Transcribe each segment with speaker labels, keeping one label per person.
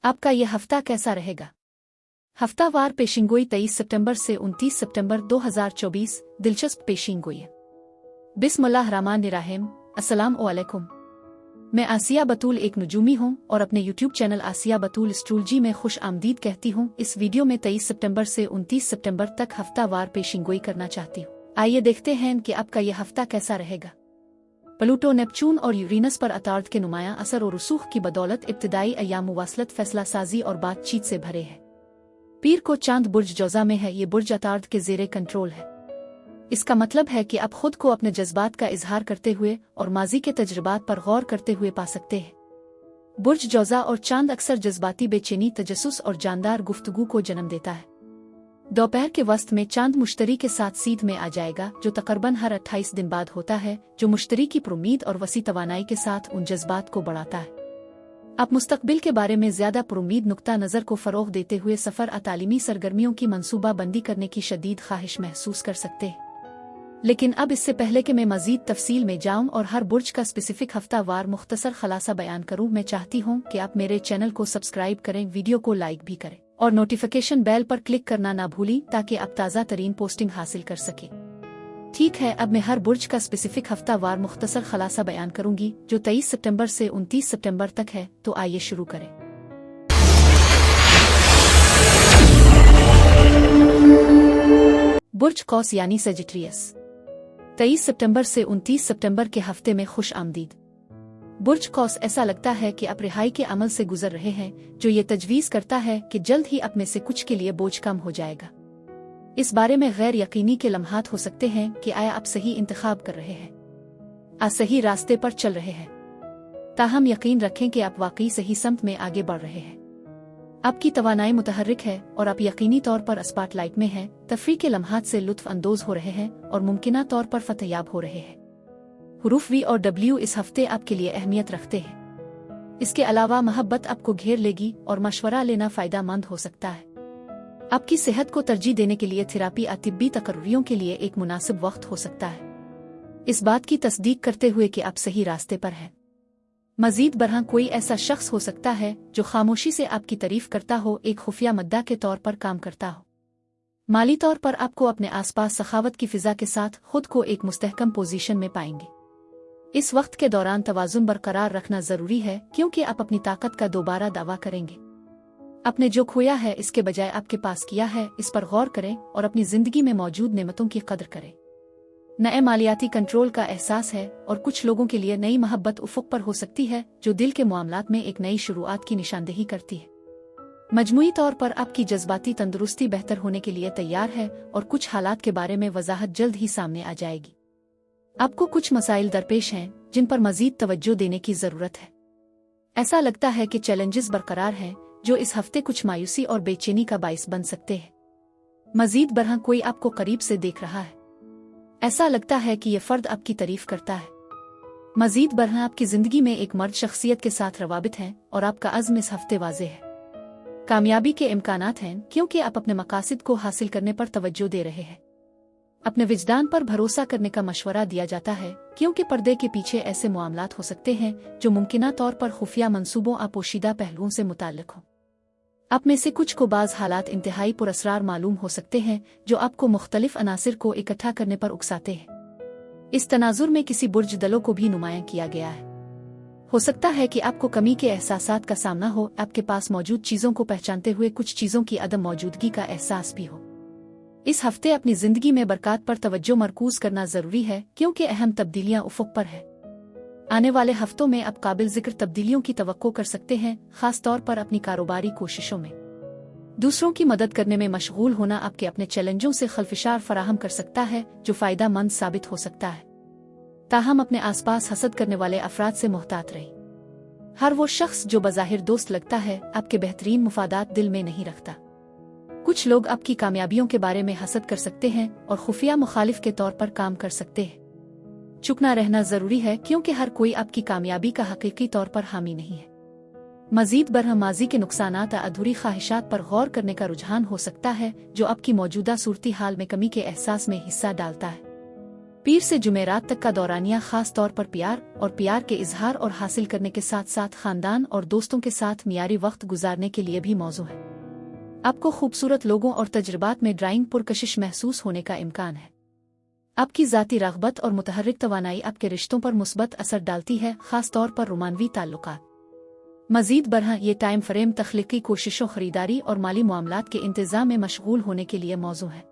Speaker 1: आपका यह हफ्ता कैसा रहेगा? हफ्तावार पेशिंगोई 23 सितंबर से 29 सितंबर 2024 दिलचस्प पेशिंगोई है। बिस्मिल्लाहिर्रहमानिर्रहीम। अस्सलाम वालेकुम। मैं आसिया बतूल एक नजूमी हूँ और अपने यूट्यूब चैनल आसिया बतूल एस्ट्रोलॉजी में खुश आमदीद कहती हूँ। इस वीडियो में 23 सितंबर से 29 सितंबर तक हफ्तावार पेशिंगोई करना चाहती हूँ। आइए देखते हैं कि आपका यह हफ्ता कैसा रहेगा। प्लूटो, नेपच्यून और यूरेनस पर अतार्द के नुमायां असर और रसूख की बदौलत इब्तिदाई अय्याम मुवासलत, फैसला साजी और बातचीत से भरे हैं। पीर को चांद बुर्ज जौजा में है। ये बुर्ज अतार्द के ज़ेरे कंट्रोल है। इसका मतलब है कि आप खुद को अपने जज्बात का इजहार करते हुए और माजी के तजुर्बात पर गौर करते हुए पा सकते हैं। बुर्ज जौजा और चांद अक्सर जज्बाती बेचैनी, तजस्सुस और जानदार गुफ्तगू को जन्म देता है। दोपहर के वक्त में चांद मुश्तरी के साथ सीध में आ जाएगा, जो तकरीबन हर 28 दिन बाद होता है, जो मुश्तरी की पुरुमीद और वसी तवानाई के साथ उन जज्बात को बढ़ाता है। आप मुस्तकबिल के बारे में ज्यादा पुरुमीद नुक्ता नज़र को फ़रोग़ देते हुए सफ़र तालीमी सरगर्मियों की मनसूबा बंदी करने की शदीद ख्वाहिश महसूस कर सकते हैं। लेकिन अब इससे पहले कि मैं मज़ीद तफसील में जाऊं और हर बुर्ज का स्पेसिफिक हफ्तावार मुख्तसर खलासा बयान करूं, मैं चाहती हूं कि आप मेरे चैनल को सब्सक्राइब करें, वीडियो को लाइक भी करें और नोटिफिकेशन बेल पर क्लिक करना ना भूलें ताकि आप ताज़ा तरीन पोस्टिंग हासिल कर सकें। ठीक है, अब मैं हर बुर्ज का स्पेसिफिक हफ्तावार मुख्तसर खलासा बयान करूंगी, जो 23 सितंबर से 29 सितंबर तक है। तो आइए शुरू करें। बुर्ज कौस यानी सेजिटेरियस, 23 सितंबर से 29 सितंबर के हफ्ते में खुश आमदीद। बुर्ज कौस, ऐसा लगता है कि आप रिहाई के अमल से गुजर रहे हैं, जो ये तजवीज़ करता है कि जल्द ही आप में से कुछ के लिए बोझ कम हो जाएगा। इस बारे में गैर यकीनी के लम्हात हो सकते हैं कि आया आप सही इंतखाब कर रहे हैं, आप सही रास्ते पर चल रहे हैं। ताहम यकीन रखें कि आप वाकई सही समत में आगे बढ़ रहे हैं। आपकी तवानाई मुतहर्रिक है और आप यकीनी तौर पर स्पॉटलाइट में हैं, तफरीह के लम्हात से लुत्फ अंदोज हो रहे हैं और मुमकिना तौर पर फतहयाब हो रहे हैं। हुरूफ वी और डब्ल्यू इस हफ्ते आपके लिए अहमियत रखते हैं। इसके अलावा मोहब्बत आपको घेर लेगी और मशवरा लेना फ़ायदा मंद हो सकता है। आपकी सेहत को तरजीह देने के लिए थेरापी या तिब्बी तकर्रियों के लिए एक मुनासिब वक्त हो सकता है, इस बात की तस्दीक करते हुए कि आप सही रास्ते पर हैं। मजीद बरहां कोई ऐसा शख्स हो सकता है जो खामोशी से आपकी तारीफ करता हो, एक खुफिया मद्दा के तौर पर काम करता हो। माली तौर पर आपको अपने आसपास सखावत की फिजा के साथ खुद को एक मुस्तहकम पोजीशन में पाएंगे। इस वक्त के दौरान तवाज़ुन बरकरार रखना जरूरी है, क्योंकि आप अपनी ताकत का दोबारा दावा करेंगे। आपने जो खोया है इसके बजाय आपके पास किया है, इस पर गौर करें और अपनी जिंदगी में मौजूद नेमतों की कदर करें। नए मालियाती कंट्रोल का एहसास है और कुछ लोगों के लिए नई मोहब्बत उफ़ुक़ पर हो सकती है, जो दिल के मामलात में एक नई शुरुआत की निशानदेही करती है। मजमूई तौर पर आपकी जज्बाती तंदुरुस्ती बेहतर होने के लिए तैयार है और कुछ हालात के बारे में वजाहत जल्द ही सामने आ जाएगी। आपको कुछ मसाइल दरपेश हैं जिन पर मजीद तवज्जो देने की जरूरत है। ऐसा लगता है कि चैलेंजेस बरकरार हैं जो इस हफ्ते कुछ मायूसी और बेचैनी का बाइस बन सकते हैं। मजीद बरहां कोई आपको करीब से देख रहा है। ऐसा लगता है कि यह फर्द आपकी तारीफ करता है। मजीद बरहां आपकी जिंदगी में एक मर्द शख्सियत के साथ रवाबित हैं और आपका अज़्म इस हफ्ते वाज़ेह है। कामयाबी के इम्कानात हैं, क्योंकि आप अपने मकासद को हासिल करने पर तवज्जो दे रहे हैं। अपने विजदान पर भरोसा करने का मशवरा दिया जाता है, क्योंकि पर्दे के पीछे ऐसे मामलात हो सकते हैं जो मुमकिना तौर पर खुफिया मंसूबों या पोशीदा पहलुओं से मुताल्लिक हों। आप में से कुछ को बाज़ हालात इंतहाई पुरअसरार मालूम हो सकते हैं, जो आपको मुख्तलिफ अनासिर को इकट्ठा करने पर उकसाते हैं। इस तनाजुर में किसी बुर्ज दलों को भी नुमायां किया गया है। हो सकता है कि आपको कमी के एहसासात का सामना हो, आपके पास मौजूद चीज़ों को पहचानते हुए कुछ चीज़ों की अदम मौजूदगी का एहसास भी हो। इस हफ्ते अपनी जिंदगी में बरकत पर तवज्जो मरकूज करना जरूरी है, क्योंकि अहम तब्दीलियां उफ़ुक़ पर है। आने वाले हफ्तों में आप काबिल जिक्र तब्दीलियों की तवक्को कर सकते हैं, खास तौर पर अपनी कारोबारी कोशिशों में। दूसरों की मदद करने में मशगूल होना आपके अपने चैलेंजों से खलफिशार फराहम कर सकता है, जो फ़ायदा मंद साबित हो सकता है। ताहम अपने आसपास हसद करने वाले अफराद से मोहतात रहें। हर वो शख्स जो बज़ाहिर दोस्त लगता है, आपके बेहतरीन मुफादात दिल में नहीं रखता। कुछ लोग आपकी कामयाबियों के बारे में हसद कर सकते हैं और खुफिया मुखालिफ के तौर पर काम कर सकते हैं। चुप ना रहना जरूरी है, क्योंकि हर कोई आपकी कामयाबी का हकीकी तौर पर हामी नहीं है। मजीद बरहां माजी के नुकसानात या अधूरी ख्वाहिशात पर गौर करने का रुझान हो सकता है, जो आपकी मौजूदा सूरती हाल में कमी के एहसास में हिस्सा डालता है। पीर से जुमेरात तक का दौरानिया खास तौर पर प्यार के इजहार और हासिल करने के साथ साथ खानदान और दोस्तों के साथ मियारी वक्त गुजारने के लिए भी मौजू है। आपको खूबसूरत लोगों और तजुर्बात में ड्राइंग पुरकशिश महसूस होने का इम्कान है। आपकी ज़ाती रग़बत और मुतहर्रिक तवानाई आपके रिश्तों पर मुस्बत असर डालती है, खास तौर पर रोमानवी ताल्लुकात। मज़ीद बरहा ये टाइम फ्रेम तख्लीकी कोशिशों, खरीदारी और माली मामलात के इंतज़ाम में मशगूल होने के लिए मौजू है।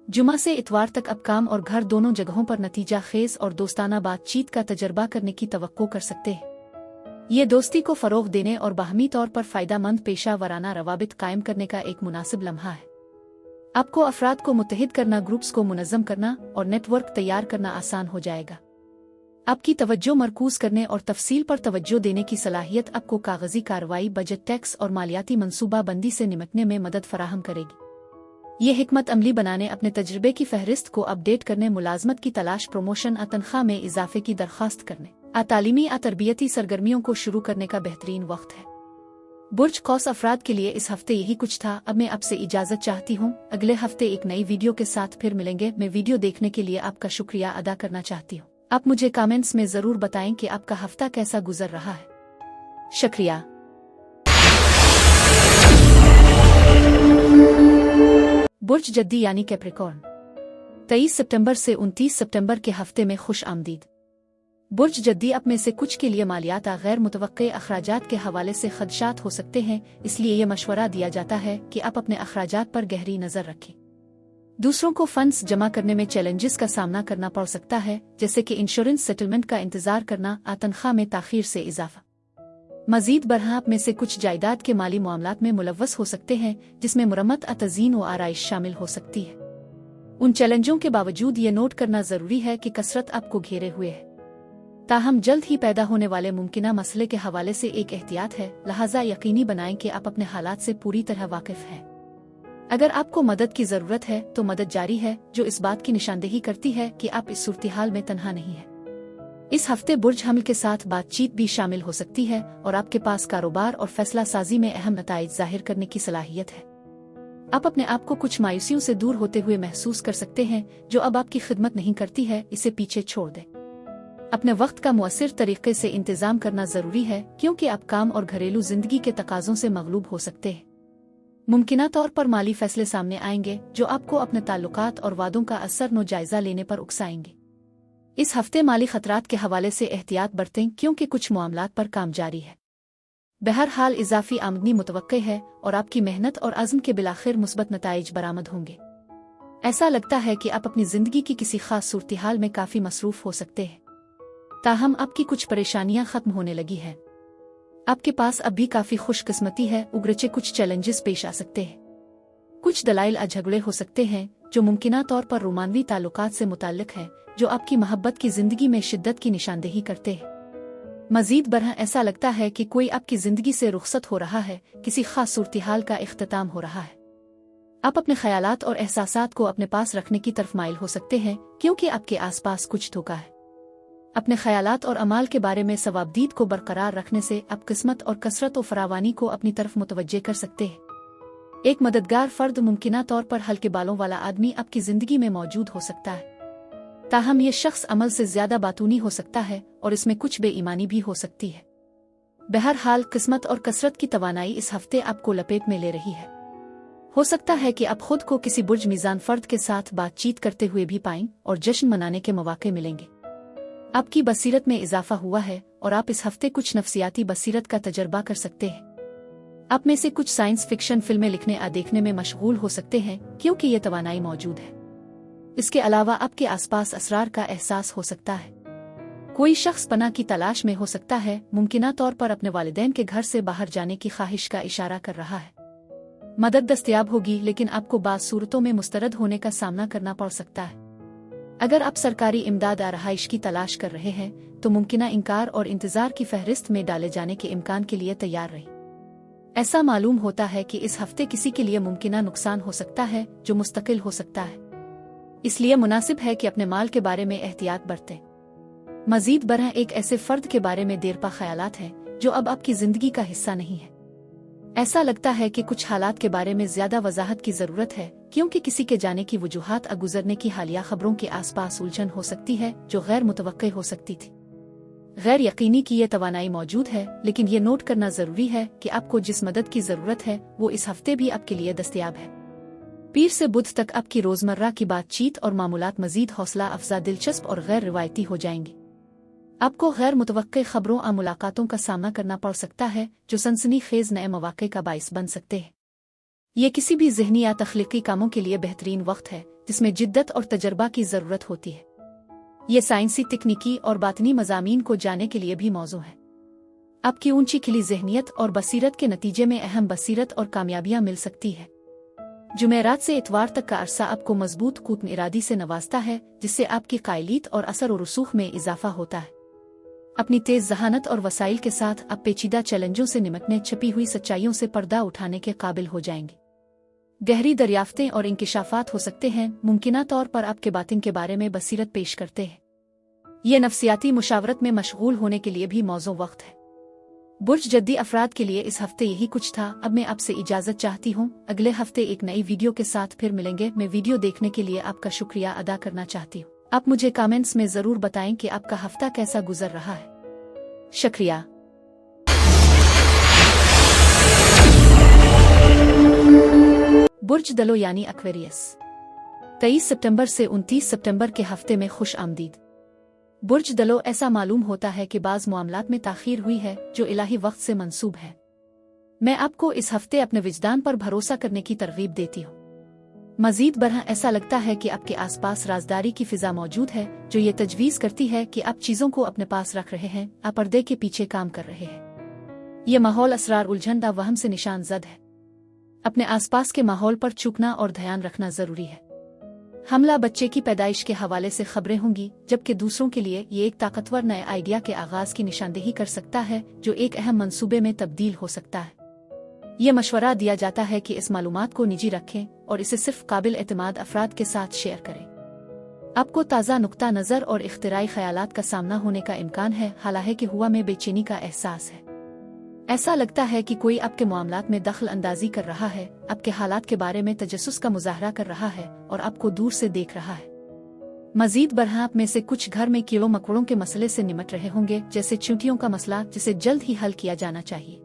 Speaker 1: जुमा से इतवार तक अब काम और घर दोनों जगहों पर नतीजा खेज और दोस्ताना बातचीत का तजर्बा करने की तवक्को कर सकते हैं। ये दोस्ती को फ़रोग़ देने और बाहमी तौर पर फ़ायदामंद पेशा वराना रवाबित कायम करने का एक मुनासिब लम्हा है। आपको अफराद को मुत्तहिद करना, ग्रुप्स को मुनज़्ज़म करना और नेटवर्क तैयार करना आसान हो जाएगा। आपकी तवज्जो मरकूज़ करने और तफसील पर तवज्जो देने की सलाहियत आपको कागज़ी कार्रवाई, बजट, टैक्स और मालियाती मनसूबा बंदी से निपटने में मदद फराहम करेगी। ये हिकमत अमली बनाने, अपने तजर्बे की फहरिस्त को अपडेट करने, मुलाजमत की तलाश, प्रमोशन, तनख्वाह में इजाफे की दरख्वास्त करने, तालीमी तरबियती सरगर्मियों को शुरू करने का बेहतरीन वक्त है। बुर्ज कौस अफराद के लिए इस हफ्ते यही कुछ था। अब मैं आपसे इजाज़त चाहती हूँ। अगले हफ्ते एक नई वीडियो के साथ फिर मिलेंगे। मैं वीडियो देखने के लिए आपका शुक्रिया अदा करना चाहती हूँ। आप मुझे कमेंट्स में ज़रूर बताएं कि आपका हफ्ता कैसा गुजर रहा है। शुक्रिया। बुर्ज जद्दी यानी कैप्रिकॉर्न, 23 सितंबर से 29 सितंबर के हफ्ते में खुश आमदीद। बुर्ज जद्दी आप में से कुछ के लिए मालियात गैर मुतवक्के अखराजात के हवाले से खदशात हो सकते हैं, इसलिए यह मशवरा दिया जाता है कि आप अपने अखराजात पर गहरी नज़र रखें। दूसरों को फंड्स जमा करने में चैलेंजेस का सामना करना पड़ सकता है, जैसे कि इंश्योरेंस सेटलमेंट का इंतजार करना, तनख्वाह में ताख़ीर से इजाफा। मज़ीद बरहा आप में से कुछ जायदाद के माली मामलात में मुलव्वस हो सकते हैं, जिसमें मुरम्मत, तज़ीन व आराइश शामिल हो सकती है। उन चैलेंजों के बावजूद ये नोट करना ज़रूरी है कि कसरत आपको घेरे हुए है, ताहम जल्द ही पैदा होने वाले मुमकिना मसले के हवाले से एक एहतियात है। लिहाजा यकीनी बनाएं कि आप अपने हालात से पूरी तरह वाकिफ हैं। अगर आपको मदद की ज़रूरत है तो मदद जारी है, जो इस बात की निशानदेही करती है कि आप इस सूरत-ए-हाल में तन्हा नहीं हैं। इस हफ्ते बुर्ज हमल के साथ बातचीत भी शामिल हो सकती है और आपके पास कारोबार और फैसला साजी में अहम नताइज जाहिर करने की सलाहियत है। आप अपने आप को कुछ मायूसियों से दूर होते हुए महसूस कर सकते हैं, जो अब आपकी खिदमत नहीं करती है। इसे पीछे छोड़ दें। अपने वक्त का मुअस्सिर तरीके से इंतजाम करना ज़रूरी है, क्योंकि आप काम और घरेलू जिंदगी के तकाज़ों से मगलूब हो सकते हैं। मुमकिना तौर पर माली फैसले सामने आएंगे जो आपको अपने ताल्लुकात और वादों का असर नो जायजा लेने पर उकसाएंगे। इस हफ्ते माली खतरात के हवाले से एहतियात बरतें, क्योंकि कुछ मामलात पर काम जारी है। बहरहाल इजाफी आमदनी मुतवक्के है और आपकी मेहनत और अज़्म के बिलाखिर मुस्बत नताइज बरामद होंगे। ऐसा लगता है कि आप अपनी जिंदगी की किसी खास सूरत-ए-हाल में काफ़ी मसरूफ हो सकते हैं, ताहम आपकी कुछ परेशानियां खत्म होने लगी हैं। आपके पास अब भी काफ़ी खुशकिस्मती है, उगरचे कुछ चैलेंजेस पेश आ सकते हैं। कुछ दलाइल झगड़े हो सकते हैं जो मुमकिना तौर पर रोमानवी ताल्लुकात से मुताल्लिक है, जो आपकी मोहब्बत की जिंदगी में शिद्दत की निशानदेही करते हैं। मजीद बरहा ऐसा लगता है कि कोई आपकी जिंदगी से रुखसत हो रहा है, किसी खास सूरत-ए-हाल का इख्तिताम हो रहा है। आप अपने ख्यालात और एहसासात को अपने पास रखने की तरफ माइल हो सकते हैं, क्योंकि आपके आसपास कुछ धोखा है। अपने ख्यालात और अमाल के बारे में सवाबदीद को बरकरार रखने से आप किस्मत और कसरत और फरावानी को अपनी तरफ मुतवज्जे कर सकते हैं। एक मददगार फर्द, मुमकिना तौर पर हल्के बालों वाला आदमी आपकी जिंदगी में मौजूद हो सकता है, ताहम यह शख्स अमल से ज्यादा बातूनी हो सकता है और इसमें कुछ बेईमानी भी हो सकती है। बहरहाल किस्मत और कसरत की तवानाई इस हफ्ते आपको लपेट में ले रही है। हो सकता है कि आप खुद को किसी बुर्ज मीज़ान फर्द के साथ बातचीत करते हुए भी पाएं और जश्न मनाने के मौके मिलेंगे। आपकी बसीरत में इजाफा हुआ है और आप इस हफ्ते कुछ नफ्सियाती बसीरत का तजर्बा कर सकते हैं। आप में से कुछ साइंस फिक्शन फिल्में लिखने या देखने में मशगूल हो सकते हैं, क्योंकि ये तवानाई मौजूद है। इसके अलावा आपके आसपास असरार का एहसास हो सकता है। कोई शख्स पनाह की तलाश में हो सकता है, मुमकिना तौर पर अपने वालिदैन के घर से बाहर जाने की ख्वाहिश का इशारा कर रहा है। मदद दस्तयाब होगी, लेकिन आपको बाज़ सूरतों में मुस्तरद होने का सामना करना पड़ सकता है। अगर आप सरकारी इमदाद या रहाइश की तलाश कर रहे हैं तो मुमकिना इनकार और इंतजार की फहरिस्त में डाले जाने के इम्कान के लिए तैयार रहें। ऐसा मालूम होता है कि इस हफ्ते किसी के लिए मुमकिना नुकसान हो सकता है जो मुस्तकिल हो सकता है, इसलिए मुनासिब है कि अपने माल के बारे में एहतियात बरतें। मजीद बरहा एक ऐसे फर्द के बारे में देरपा ख्यालात हैं जो अब आपकी जिंदगी का हिस्सा नहीं है। ऐसा लगता है कि कुछ हालात के बारे में ज्यादा वजाहत की जरूरत है, क्योंकि किसी के जाने की वजूहात गुजरने की हालिया खबरों के आसपास उलझन हो सकती है जो गैर मुतवक्के हो सकती थी। गैर यकीनी की ये तवानाई मौजूद है, लेकिन ये नोट करना जरूरी है कि आपको जिस मदद की जरूरत है वो इस हफ्ते भी आपके लिए दस्तयाब है। पीर से बुध तक आपकी रोजमर्रा की बातचीत और मामूलात मजीद हौसला अफजा, दिलचस्प और गैर रिवायती हो जाएंगी। आपको गैर मुतवक्के खबरों और मुलाकातों का सामना करना पड़ सकता है जो सनसनीखेज नए मौके का बाइस बन सकते हैं। ये किसी भी ज़हनी या तख्लीकी कामों के लिए बेहतरीन वक्त है जिसमें जिद्दत और तजर्बा की ज़रूरत होती है। ये साइंसी, तकनीकी और बातनी मज़ामीन को जानने के लिए भी मौजू है। आपकी ऊंची खिली जहनियत और बसीरत के नतीजे में अहम बसीरत और कामयाबियां मिल सकती है। जुमेरात से इतवार तक का अरसा आपको मजबूत कूतन इरादी से नवाजता है, जिससे आपकी कायलीत और असर और रसूख में इजाफा होता है। अपनी तेज जहानत और वसाइल के साथ आप पेचीदा चैलेंजों से निमटने, छपी हुई सच्चाइयों से पर्दा उठाने के काबिल हो जाएंगे। गहरी दरियाफ्तें और इंकिशाफात हो सकते हैं, मुमकिना तौर पर आपके बातिन के बारे में बसीरत पेश करते हैं। ये नफ्सियाती मुशावरत में मशगूल होने के लिए भी मौजू वक्त है। बुर्ज जद्दी अफराद के लिए इस हफ्ते यही कुछ था। अब मैं आपसे इजाजत चाहती हूँ। अगले हफ्ते एक नई वीडियो के साथ फिर मिलेंगे। मैं वीडियो देखने के लिए आपका शुक्रिया अदा करना चाहती हूँ। आप मुझे कमेंट्स में जरूर बताएं कि आपका हफ्ता कैसा गुजर रहा है। शुक्रिया। बुर्ज दलो यानी एक्वेरियस, 23 सितंबर से 29 सितंबर के हफ्ते में खुश आमदीद। बुर्ज दलो, ऐसा मालूम होता है कि बाज़ मामलात में ताख़ीर हुई है जो इलाही वक्त से मंसूब है। मैं आपको इस हफ्ते अपने विजदान पर भरोसा करने की तरगीब देती हूँ। मजीद बरहा ऐसा लगता है कि आपके आसपास राजदारी की फिजा मौजूद है जो ये तजवीज़ करती है कि आप चीज़ों को अपने पास रख रहे हैं, आप पर्दे के पीछे काम कर रहे हैं। ये माहौल असरार, उलझन व वहम से निशान जद है। अपने आसपास के माहौल पर चूकना और ध्यान रखना जरूरी है। हमला बच्चे की पैदाइश के हवाले से खबरें होंगी, जबकि दूसरों के लिए ये एक ताकतवर नए आइडिया के आगाज की निशानदेही कर सकता है जो एक अहम मंसूबे में तब्दील हो सकता है। ये मशवरा दिया जाता है कि इस मालूमात को निजी रखें और इसे सिर्फ काबिल एतमाद अफराद के साथ शेयर करें। आपको ताज़ा नुक्ता नज़र और इख्तिराई ख्यालात का सामना होने का इम्कान है, हालांकि हुआ में बेचैनी का एहसास है। ऐसा लगता है कि कोई आपके मामलात में दखल अंदाजी कर रहा है, आपके हालात के बारे में तजस्सुस का मुजाहरा कर रहा है और आपको दूर से देख रहा है। मजीद बरहा आप में से कुछ घर में कीड़ों मकोड़ों के मसले से निमट रहे होंगे, जैसे चींटियों का मसला, जिसे जल्द ही हल किया जाना चाहिए।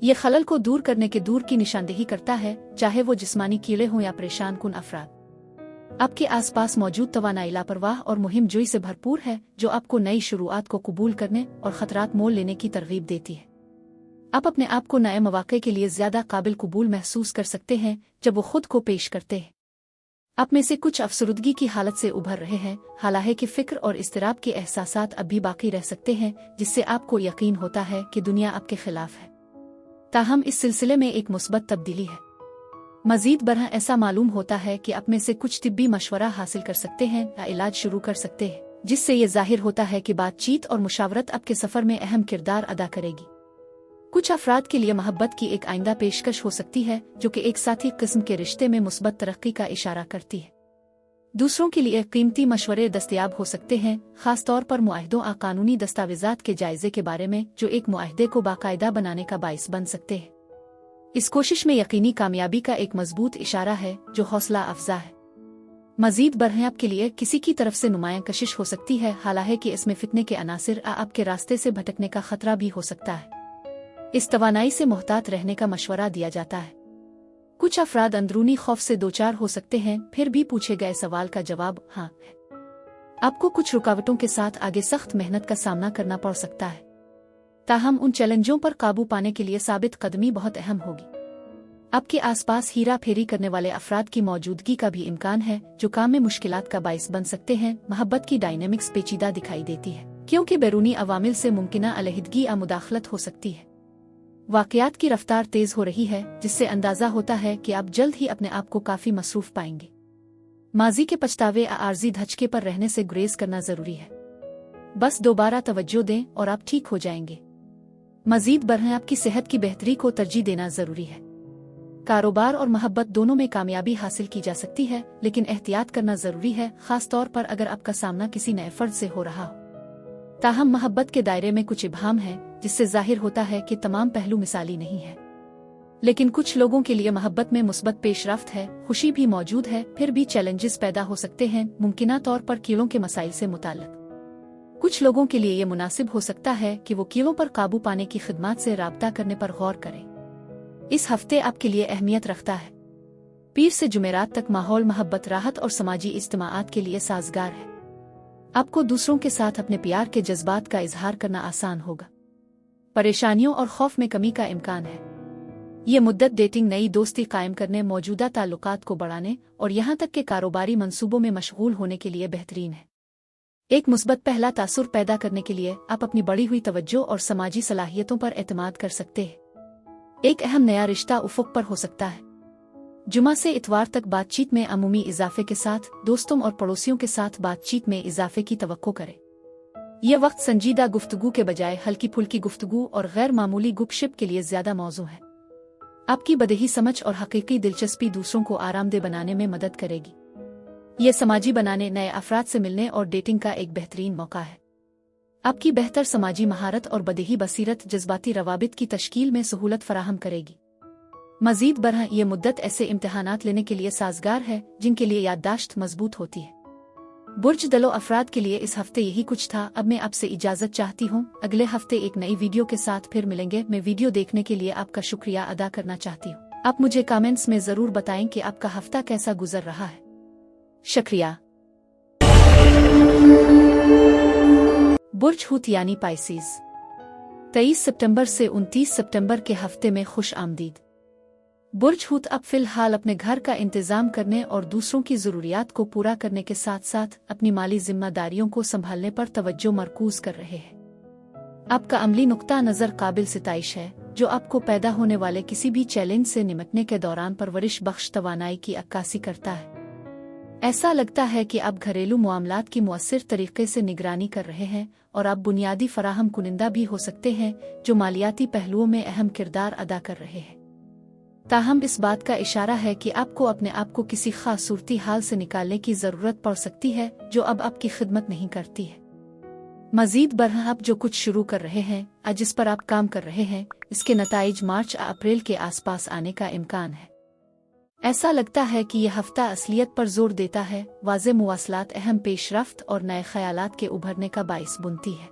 Speaker 1: ये खलल को दूर करने के दूर की निशानदेही करता है, चाहे वो जिस्मानी कीड़े हों या परेशान कुन अफराद। आपके आसपास मौजूद तवानाई लापरवाह और मुहिम जोई से भरपूर है, जो आपको नई शुरुआत को कबूल करने और खतरात मोल लेने की तरगीब देती है। आप अपने आप को नए मौके के लिए ज्यादा काबिल कबूल महसूस कर सकते हैं जब वो खुद को पेश करते हैं। आप में से कुछ अफसरुदगी की हालत से उभर रहे हैं, हालांकि फिक्र और इस्तिराब के एहसासात अब भी बाकी रह सकते हैं, जिससे आपको यकीन होता है कि दुनिया आपके खिलाफ है। ताहम इस सिलसिले में एक मुस्बत तब्दीली है। मजीद बरहा ऐसा मालूम होता है कि आप में से कुछ तिब्बी मशवरा हासिल कर सकते हैं या इलाज शुरू कर सकते हैं, जिससे ये जाहिर होता है कि बातचीत और मुशावरत आपके सफर में अहम किरदार अदा करेगी। कुछ अफराद के लिए मोहब्बत की एक आइंदा पेशकश हो सकती है जो कि एक साथी किस्म के रिश्ते में मुस्बत तरक्की का इशारा करती है। दूसरों के लिए कीमती मशवरे दस्तयाब हो सकते हैं, खास तौर पर मुआहदों और कानूनी दस्तावेजात के जायजे के बारे में, जो एक मुआहदे को बाकायदा बनाने का बाइस बन सकते हैं। इस कोशिश में यकीनी कामयाबी का एक मजबूत इशारा है जो हौसला अफजा है। मजीद बरहा आपके लिए किसी की तरफ से नुमायां कशिश हो सकती है, हालांकि इसमें फितने के अनासिर आपके रास्ते से भटकने का खतरा भी हो सकता है। इस तवानाई से मोहतात रहने का मशवरा दिया जाता है। कुछ अफराद अंदरूनी खौफ से दोचार हो सकते हैं, फिर भी पूछे गए सवाल का जवाब हाँ है। आपको कुछ रुकावटों के साथ आगे सख्त मेहनत का सामना करना पड़ सकता है, ताहम उन चैलेंजों पर काबू पाने के लिए साबित कदमी बहुत अहम होगी। आपके आसपास हीरा फेरी करने वाले अफराद की मौजूदगी का भी इम्कान है, जो काम में मुश्किलात का बाइस बन सकते हैं। मोहब्बत की डायनेमिक्स पेचीदा दिखाई देती है, क्योंकि बैरूनी अवामिल से मुमकिना अलहदगी या मुदाखलत हो सकती है। वाकयात की रफ्तार तेज हो रही है, जिससे अंदाजा होता है कि आप जल्द ही अपने आप को काफी मसरूफ पाएंगे। माजी के पछतावे या आर्जी धचके पर रहने से गुरेज करना जरूरी है। बस दोबारा तवज्जो दें और आप ठीक हो जाएंगे। मजीद बरहा आपकी सेहत की बेहतरी को तरजीह देना जरूरी है। कारोबार और मोहब्बत दोनों में कामयाबी हासिल की जा सकती है, लेकिन एहतियात करना जरूरी है, खास तौर पर अगर आपका सामना किसी नए फर्द से हो रहा हो। ताहम मोहब्बत के दायरे में कुछ इबहाम है, जिससे जाहिर होता है कि तमाम पहलू मिसाली नहीं है। लेकिन कुछ लोगों के लिए मोहब्बत में मुस्बत पेशरफ्त है, खुशी भी मौजूद है, फिर भी चैलेंजेस पैदा हो सकते हैं, मुमकिना तौर पर कीड़ों के मसाइल से मुताल्लिक। कुछ लोगों के लिए ये मुनासिब हो सकता है कि वो कीड़ों पर काबू पाने की खिदमत से राब्ता करने पर गौर करें। इस हफ्ते आपके लिए अहमियत रखता है। पीर से जुमेरात तक माहौल मोहब्बत, राहत और समाजी इज्तिमाआत के लिए साजगार है। आपको दूसरों के साथ अपने प्यार के जज्बात का इजहार करना आसान होगा। परेशानियों और खौफ में कमी का इम्कान है। ये मुद्दत डेटिंग, नई दोस्ती कायम करने, मौजूदा ताल्लुकात को बढ़ाने और यहाँ तक के कारोबारी मंसूबों में मशगूल होने के लिए बेहतरीन है। एक मुस्बत पहला तासुर पैदा करने के लिए आप अपनी बढ़ी हुई तवज्जो और समाजी सलाहियतों पर एतमाद कर सकते हैं। एक अहम नया रिश्ता उफुक पर हो सकता है। जुमा से इतवार तक बातचीत में अमूमी इजाफे के साथ दोस्तों और पड़ोसियों के साथ बातचीत में इजाफे की तवक्को करें। यह वक्त संजीदा गुफ्तगू के बजाय हल्की फुल्की गुफ्तगू और गैर मामूली गुपशप के लिए ज्यादा मौजू है। आपकी बदही समझ और हकीकी दिलचस्पी दूसरों को आरामदेह बनाने में मदद करेगी। ये समाजी बनाने, नए अफराद से मिलने और डेटिंग का एक बेहतरीन मौका है। आपकी बेहतर समाजी महारत और बदही बसीरत जज्बाती रवाबित की तश्कील में सहूलत फराहम करेगी। मजीद बरह ये मुद्दत ऐसे इम्तिहानात लेने के लिए साजगार है जिनके लिए याददाश्त मजबूत होती है। बुर्ज दलो अफराद के लिए इस हफ्ते यही कुछ था। अब मैं आपसे इजाजत चाहती हूँ। अगले हफ्ते एक नई वीडियो के साथ फिर मिलेंगे। मैं वीडियो देखने के लिए आपका शुक्रिया अदा करना चाहती हूँ। आप मुझे कमेंट्स में जरूर बताएं कि आपका हफ्ता कैसा गुजर रहा है। शुक्रिया। बुर्ज हूत यानी पाइसेस, 23 सितंबर से 29 सितंबर के हफ्ते में खुश आमदीद। बुर्ज हूत अब फिलहाल अपने घर का इंतजाम करने और दूसरों की ज़रूरियात को पूरा करने के साथ साथ अपनी माली जिम्मेदारियों को संभालने पर तवज्जो मरकूज कर रहे हैं। आपका अमली नुक्ता नज़र काबिल सिताइश है, जो आपको पैदा होने वाले किसी भी चैलेंज से निपटने के दौरान परवरिश बख्श तवानाई की अक्कासी करता है। ऐसा लगता है कि आप घरेलू मामलात की मुअस्सिर तरीके से निगरानी कर रहे हैं और आप बुनियादी फराहम कुनिंदा भी हो सकते हैं जो मालियाती पहलुओं में अहम किरदार अदा कर रहे हैं। ताहम इस बात का इशारा है कि आपको अपने आप को किसी खास सूरती हाल से निकालने की ज़रूरत पड़ सकती है जो अब आपकी खिदमत नहीं करती है। मजीद बरह आप जो कुछ शुरू कर रहे हैं, जिस पर आप काम कर रहे हैं, इसके नताइज मार्च या अप्रैल के आसपास आने का इम्कान है। ऐसा लगता है कि यह हफ्ता असलियत पर जोर देता है, वाज़े मुवासलात, अहम पेशरफ्त और नए ख्यालात के उभरने का बाइस बनती है।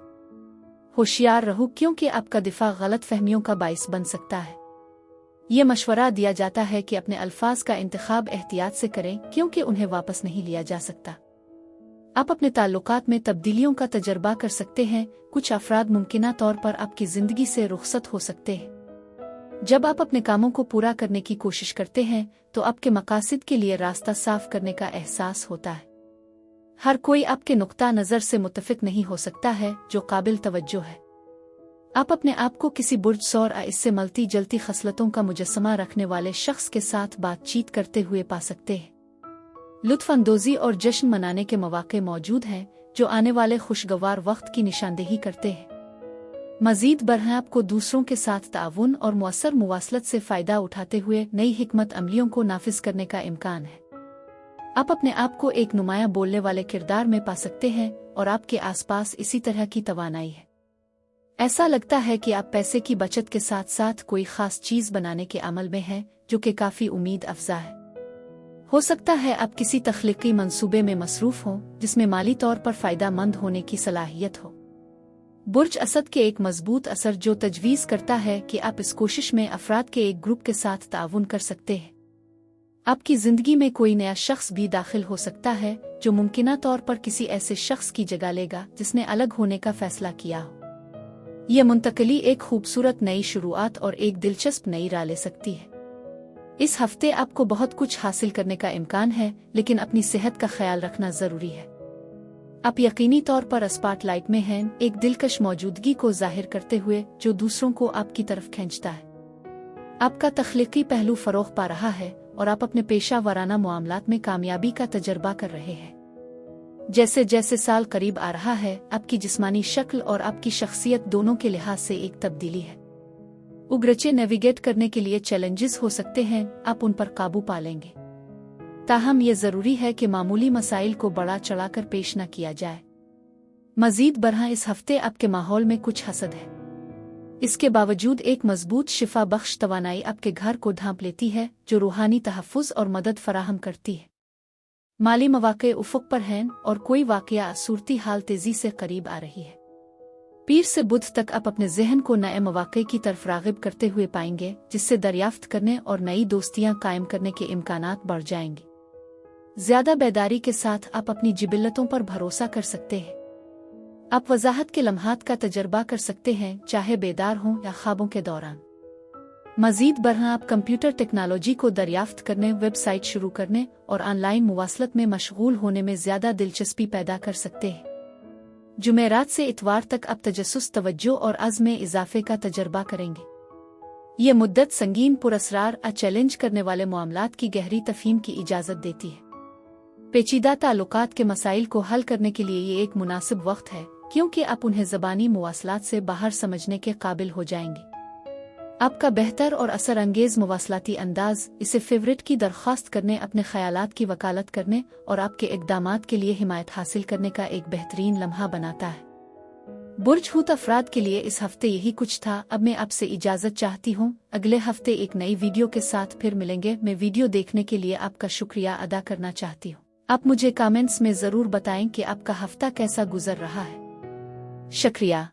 Speaker 1: होशियार रहो क्योंकि आपका दिफा गलत फहमियों का बाइस बन सकता है। ये मशवरा दिया जाता है कि अपने अल्फाज का इंतखाब एहतियात से करें क्योंकि उन्हें वापस नहीं लिया जा सकता। आप अपने ताल्लुकात में तब्दीलियों का तजर्बा कर सकते हैं। कुछ अफराद मुमकिना तौर पर आपकी जिंदगी से रुखसत हो सकते हैं। जब आप अपने कामों को पूरा करने की कोशिश करते हैं तो आपके मकासद के लिए रास्ता साफ करने का एहसास होता है। हर कोई आपके नुक्ता नज़र से मुत्तफिक नहीं हो सकता है, जो काबिल तवज्जो है। आप अपने आप को किसी बुर्ज सौर इससे मलती जलती खसलतों का मुजस्समा रखने वाले शख्स के साथ बातचीत करते हुए पा सकते हैं। लुत्फ अंदोजी और जश्न मनाने के मौके मौजूद हैं जो आने वाले खुशगवार वक्त की निशानदेही करते हैं। मजीद बरह आपको दूसरों के साथ ताउन और मुअस्सर मुवासलत से फ़ायदा उठाते हुए नई हिकमत अमलियों को नाफिज करने का इम्कान है। आप अपने आप को एक नुमाया बोलने वाले किरदार में पा सकते हैं और आपके आसपास इसी तरह की तवानाई है। ऐसा लगता है कि आप पैसे की बचत के साथ साथ कोई खास चीज़ बनाने के अमल में हैं, जो कि काफ़ी उम्मीद अफजा है। हो सकता है आप किसी तख्लीकी मंसूबे में मसरूफ़ हों जिसमें माली तौर पर फ़ायदा मंद होने की सलाहियत हो। बुर्ज असद के एक मजबूत असर जो तजवीज़ करता है कि आप इस कोशिश में अफराद के एक ग्रुप के साथ ताउन कर सकते हैं। आपकी ज़िंदगी में कोई नया शख्स भी दाखिल हो सकता है जो मुमकिना तौर पर किसी ऐसे शख्स की जगह लेगा जिसने अलग होने का फैसला किया हो। यह मुंतकली एक खूबसूरत नई शुरुआत और एक दिलचस्प नई राह ले सकती है। इस हफ्ते आपको बहुत कुछ हासिल करने का इम्कान है, लेकिन अपनी सेहत का ख्याल रखना ज़रूरी है। आप यकीनी तौर पर स्पॉटलाइट में हैं, एक दिलकश मौजूदगी को जाहिर करते हुए जो दूसरों को आपकी तरफ खींचता है। आपका तख्लीकी पहलू फ़रोग़ पा रहा है और आप अपने पेशा वाराना मामलात में कामयाबी का तजर्बा कर रहे हैं। जैसे जैसे साल करीब आ रहा है, आपकी जिस्मानी शक्ल और आपकी शख्सियत दोनों के लिहाज से एक तब्दीली है। उग्रचे नेविगेट करने के लिए चैलेंजेस हो सकते हैं, आप उन पर काबू पा लेंगे। ताहम ये ज़रूरी है कि मामूली मसाइल को बढ़ा चढ़ाकर पेश न किया जाए। मजीद बरहा इस हफ्ते आपके माहौल में कुछ हसद है। इसके बावजूद एक मजबूत शिफा बख्श तवानाई आपके घर को ढांप लेती है, जो रूहानी तहफ़्फ़ुज़ और मदद फराहम करती है। माली मौक़े उफ़क़ पर हैं और कोई वाक़या सूरती हाल तेज़ी से करीब आ रही है। पीर से बुध तक आप अपने ज़हन को नए मौक़े की तरफ राग़िब करते हुए पाएंगे, जिससे दरियाफ्त करने और नई दोस्तियाँ कायम करने के इम्कानात बढ़ जाएंगे। ज़्यादा बेदारी के साथ आप अपनी जिबिल्लतों पर भरोसा कर सकते हैं। आप वजाहत के लम्हात का तजर्बा कर सकते हैं, चाहे बेदार हों या ख्वाबों के दौरान। मज़ीद बरहा आप कंप्यूटर टेक्नोलॉजी को दरियाफ्त करने, वेबसाइट शुरू करने और ऑनलाइन मुवासलत में मशगूल होने में ज़्यादा दिलचस्पी पैदा कर सकते हैं। जुमेरात से इतवार तक आप तजस्सुस, तवज्जो और अज़्म में इजाफे का तजर्बा करेंगे। ये मुद्दत संगीन, पुरअसरार और चैलेंज करने वाले मामलात की गहरी तफ़हीम की इजाज़त देती है। पेचीदा ताल्लुकात के मसाइल को हल करने के लिए ये एक मुनासिब वक्त है, क्योंकि आप उन्हें ज़बानी मुवासलात से बाहर समझने के काबिल हो जाएंगे। आपका बेहतर और असर अंगेज़ मुवासलाती अंदाज़ इसे फेवरेट की दरख्वास्त करने, अपने ख़यालात की वकालत करने और आपके इक़दामात के लिए हिमायत हासिल करने का एक बेहतरीन लम्हा बनाता है। बुर्ज हूत अफराद के लिए इस हफ्ते यही कुछ था। अब मैं आपसे इजाज़त चाहती हूँ। अगले हफ्ते एक नई वीडियो के साथ फिर मिलेंगे। मैं वीडियो देखने के लिए आपका शुक्रिया अदा करना चाहती हूँ। आप मुझे कमेंट्स में ज़रूर बताएं कि आपका हफ्ता कैसा गुजर रहा है। शुक्रिया।